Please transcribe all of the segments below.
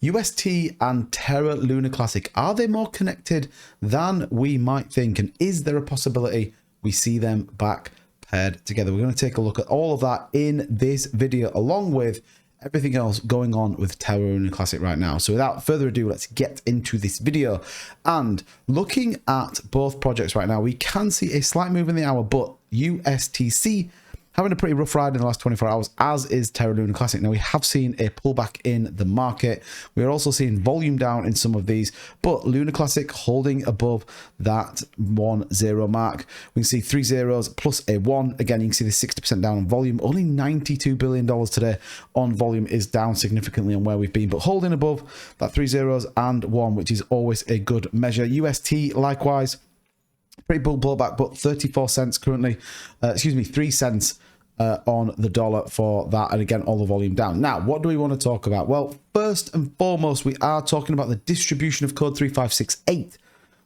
UST and Terraluna Classic, are they more connected than we might think? And is there a possibility we see them back paired together? We're going to take a look at all of that in this video, along with everything else going on with Terraluna Classic right now. So without further ado, let's get into this video. And looking at both projects right now, we can see a slight move in the hour, but USTC having a pretty rough ride in the last 24 hours, as is Terraluna Classic. Now, we have seen a pullback in the market. We are also seeing volume down in some of these, but Luna Classic holding above that 1-0 mark. We can see 3 zeros plus a 1. Again, you can see the 60% down on volume. Only $92 billion today on volume is down significantly on where we've been, but holding above that 3 zeros and 1, which is always a good measure. UST, likewise, pretty bull pullback, but 34 cents currently, 3 cents on the dollar for that. And again, all the volume down. Now, what do we want to talk about? Well, first and foremost, we are talking about the distribution of code 3568,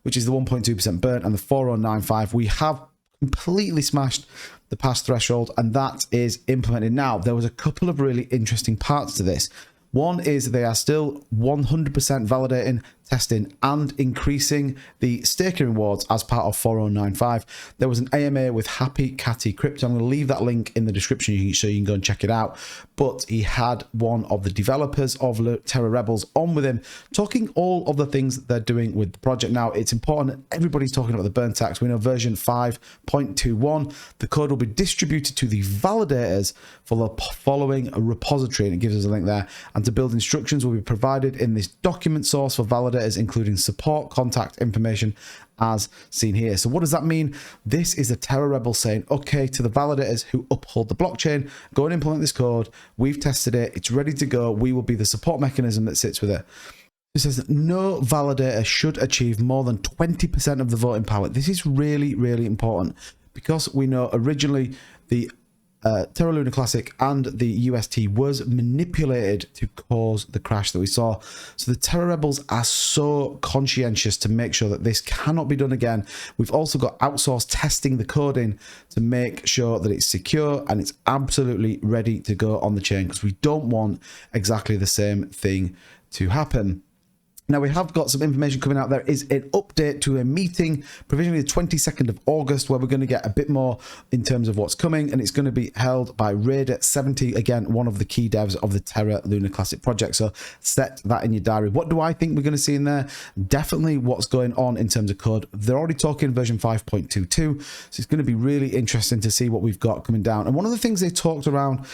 which is the 1.2% burn, and the 4095. We have completely smashed the pass threshold, and that is implemented now. There was a couple of really interesting parts to this. One is they are still 100% validating, testing, and increasing the staking rewards as part of 4095. There was an AMA with Happy Catty Crypto. I'm going to leave that link in the description so you can go and check it out. But he had one of the developers of Terra Rebels on with him, talking all of the things that they're doing with the project. Now, it's important that everybody's talking about the burn tax. We know version 5.21. The code will be distributed to the validators for the following repository, and it gives us a link there. And to build instructions will be provided in this document source for validators, including support contact information as seen here. So what does that mean? This is the Terra Rebel saying, okay, to the validators who uphold the blockchain, go and implement this code. We've tested it. It's ready to go. We will be the support mechanism that sits with it. It says that no validator should achieve more than 20% of the voting power. This is really, really important, because we know originally the Terraluna Classic and the UST was manipulated to cause the crash that we saw. So the Terra Rebels are so conscientious to make sure that this cannot be done again. We've also got outsourced testing the coding to make sure that it's secure and it's absolutely ready to go on the chain, because we don't want exactly the same thing to happen. Now, we have got some information coming out. There is an update to a meeting, provisionally the 22nd of August, where we're going to get a bit more in terms of what's coming, and it's going to be held by Raider70, again, one of the key devs of the Terraluna Classic project. So set that in your diary. What do I think we're going to see in there? Definitely what's going on in terms of code. They're already talking version 5.22, so it's going to be really interesting to see what we've got coming down. And one of the things they talked around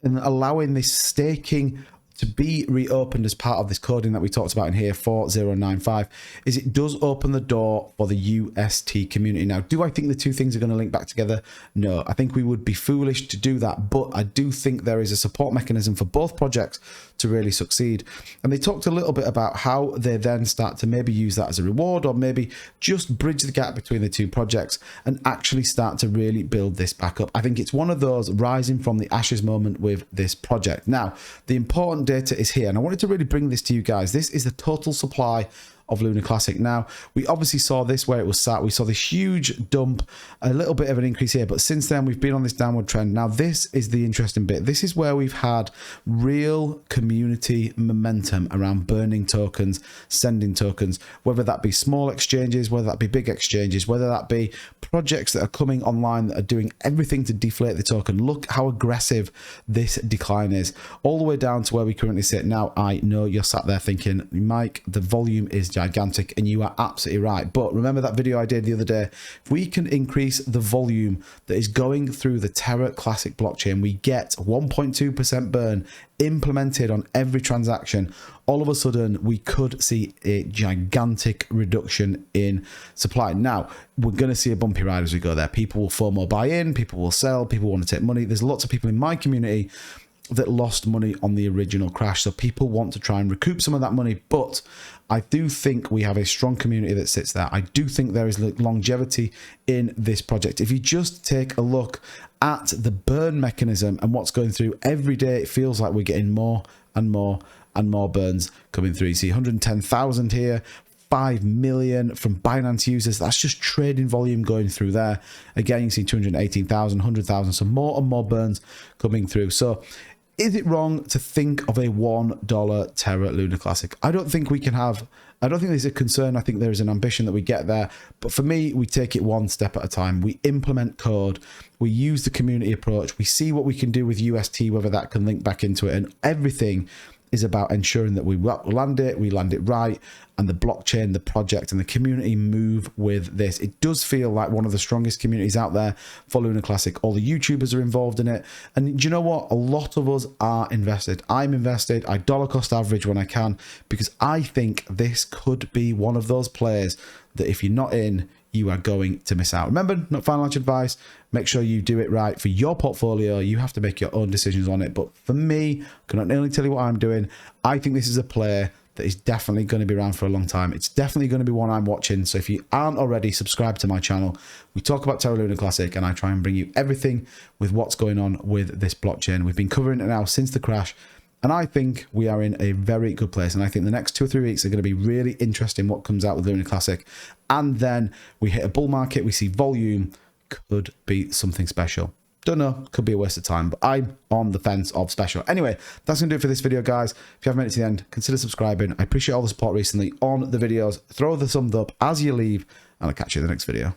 in allowing this staking to be reopened as part of this coding that we talked about in here, 4095, is it does open the door for the UST community. Now, do I think the two things are going to link back together? No, I think we would be foolish to do that, but I do think there is a support mechanism for both projects to really succeed. And they talked a little bit about how they then start to maybe use that as a reward, or maybe just bridge the gap between the two projects and actually start to really build this back up. I think it's one of those rising from the ashes moment with this project. Now, the important data is here, and I wanted to really bring this to you guys. This is the total supply of Luna Classic. Now, we obviously saw this where it was sat. We saw this huge dump, a little bit of an increase here, but since then we've been on this downward trend. Now, this is the interesting bit. This is where we've had real community momentum around burning tokens, sending tokens, whether that be small exchanges, whether that be big exchanges, whether that be projects that are coming online that are doing everything to deflate the token. Look how aggressive this decline is, all the way down to where we currently sit. Now, I know you're sat there thinking, Mike, the volume is gigantic, and you are absolutely right. But remember that video I did the other day? If we can increase the volume that is going through the Terra Classic blockchain, we get 1.2% burn implemented on every transaction. All of a sudden, we could see a gigantic reduction in supply. Now, we're going to see a bumpy ride as we go there. People will FOMO buy in, people will sell, people want to take money. There's lots of people in my community that lost money on the original crash, so people want to try and recoup some of that money. But I do think we have a strong community that sits there. I do think there is longevity in this project. If you just take a look at the burn mechanism and what's going through every day, it feels like we're getting more and more and more burns coming through. You see 110,000 here, 5 million from Binance users. That's just trading volume going through there. Again, you can see 218,000, 100,000, so more and more burns coming through. So Is it wrong to think of a $1 Terraluna Classic? I don't think we can have, I don't think there's a concern. I think there's an ambition that we get there. But for me, we take it one step at a time. We implement code. We use the community approach. We see what we can do with UST, whether that can link back into it. And everything is about ensuring that we land it right, and the blockchain, the project, and the community move with this. It does feel like one of the strongest communities out there for Luna Classic. All the YouTubers are involved in it. And do you know what? A lot of us are invested. I'm invested. I dollar cost average when I can, because I think this could be one of those players that if you're not in, you are going to miss out. Remember, not financial advice. Make sure you do it right for your portfolio. You have to make your own decisions on it. But for me, I can only tell you what I'm doing. I think this is a player that is definitely going to be around for a long time. It's definitely going to be one I'm watching. So if you aren't already subscribed to my channel, we talk about Terraluna Classic, and I try and bring you everything with what's going on with this blockchain. We've been covering it now since the crash, and I think we are in a very good place. And I think the next 2 or 3 weeks are going to be really interesting what comes out with Luna Classic. And then we hit a bull market. We see volume. Could be something special. Don't know. Could be a waste of time. But I'm on the fence of special. Anyway, that's going to do it for this video, guys. If you haven't made it to the end, consider subscribing. I appreciate all the support recently on the videos. Throw the thumbs up as you leave. And I'll catch you in the next video.